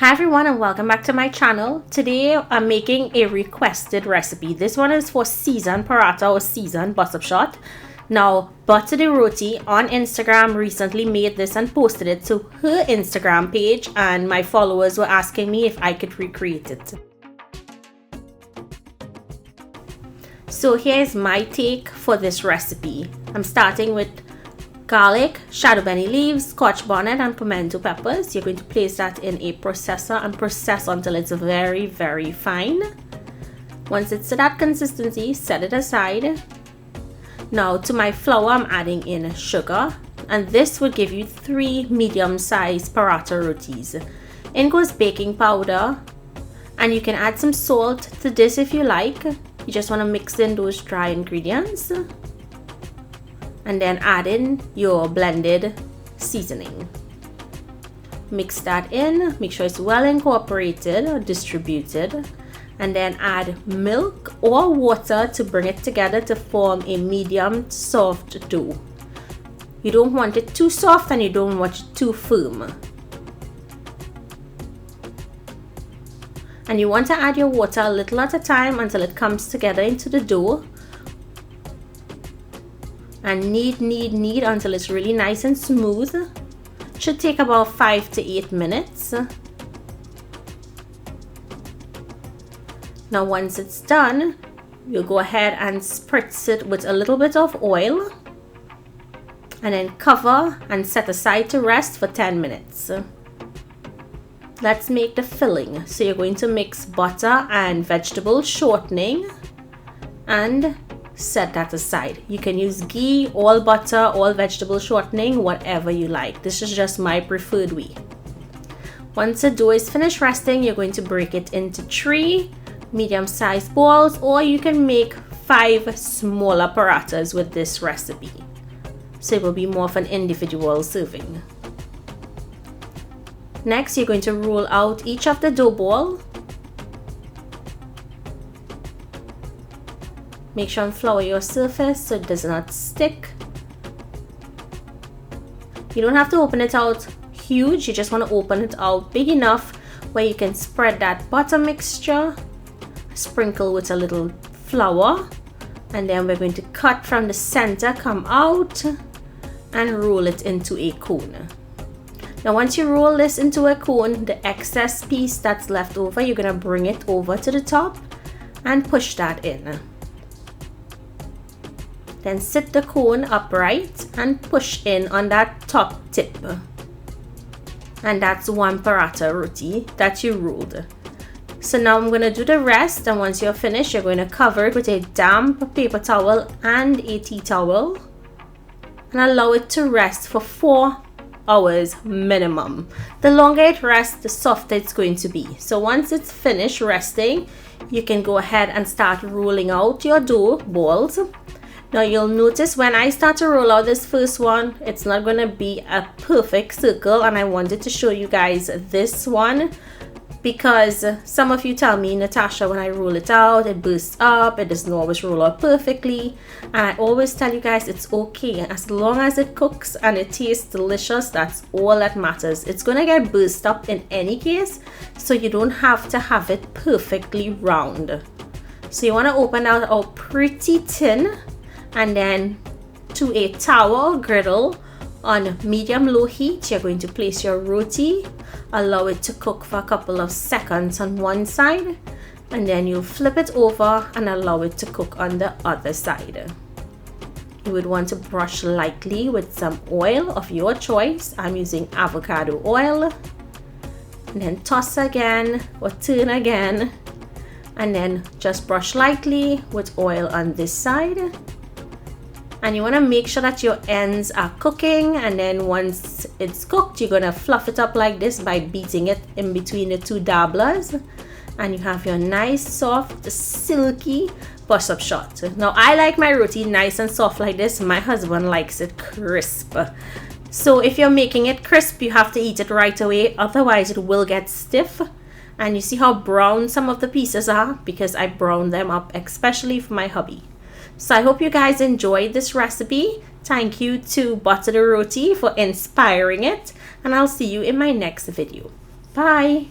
Hi everyone and welcome back to my channel. Today I'm making a requested recipe. This one is for seasoned paratha or seasoned buttershot. Shot. Now Dhalpuri Roti on Instagram recently made this and posted it to her Instagram page, and my followers were asking me if I could recreate it. So here's my take for this recipe. I'm starting with garlic, shadow beni leaves, scotch bonnet and pimento peppers. You're going to place that in a processor and process until it's very, very fine. Once it's to that consistency, set it aside. Now to my flour, I'm adding in sugar, and this would give you 3 medium-sized paratha rotis. In goes baking powder, and you can add some salt to this if you like. You just want to mix in those dry ingredients and then add in your blended seasoning. Mix that in, make sure it's well incorporated or distributed, and then add milk or water to bring it together to form a medium soft dough. You don't want it too soft and you don't want it too firm. And you want to add your water a little at a time until it comes together into the dough. And knead until it's really nice and smooth. Should take about 5 to 8 minutes. Now once it's done, you'll go ahead and spritz it with a little bit of oil and then cover and set aside to rest for 10 minutes. Let's make the filling. So you're going to mix butter and vegetable shortening and set that aside. You can use ghee, all butter, all vegetable shortening, whatever you like. This is just my preferred way. Once the dough is finished resting, you're going to break it into 3 medium-sized balls, or you can make 5 smaller parathas with this recipe. So it will be more of an individual serving. Next, you're going to roll out each of the dough ball. Make sure and flour your surface so it does not stick. You don't have to open it out huge, you just want to open it out big enough where you can spread that butter mixture, sprinkle with a little flour, and then we're going to cut from the center, come out, and roll it into a cone. Now once you roll this into a cone, the excess piece that's left over, you're going to bring it over to the top and push that in. Then sit the cone upright and push in on that top tip. And that's 1 paratha roti that you rolled. So now I'm going to do the rest, and once you're finished, you're going to cover it with a damp paper towel and a tea towel and allow it to rest for 4 hours minimum. The longer it rests, the softer it's going to be. So once it's finished resting, you can go ahead and start rolling out your dough balls. Now you'll notice when I start to roll out this first one, it's not going to be a perfect circle, and I wanted to show you guys this one because some of you tell me, Natasha, when I roll it out, it bursts up, it doesn't always roll out perfectly. And I always tell you guys it's okay. As long as it cooks and it tastes delicious, that's all that matters. It's going to get burst up in any case, so you don't have to have it perfectly round. So you want to open out pretty thin, and then to a tower or griddle on medium-low heat, you're going to place your roti, allow it to cook for a couple of seconds on one side, and then you flip it over and allow it to cook on the other side. You would want to brush lightly with some oil of your choice. I'm using avocado oil, and then toss again or turn again, and then just brush lightly with oil on this side. And you want to make sure that your ends are cooking, and then once it's cooked, you're going to fluff it up like this by beating it in between the 2 dabblers, and you have your nice soft silky buttershot shot. Now I like my roti nice and soft like this. My husband likes it crisp. So if you're making it crisp, you have to eat it right away, otherwise it will get stiff. And you see how brown some of the pieces are because I browned them up especially for my hubby. So I hope you guys enjoyed this recipe. Thank you to Dhalpuri Roti for inspiring it, and I'll see you in my next video. Bye!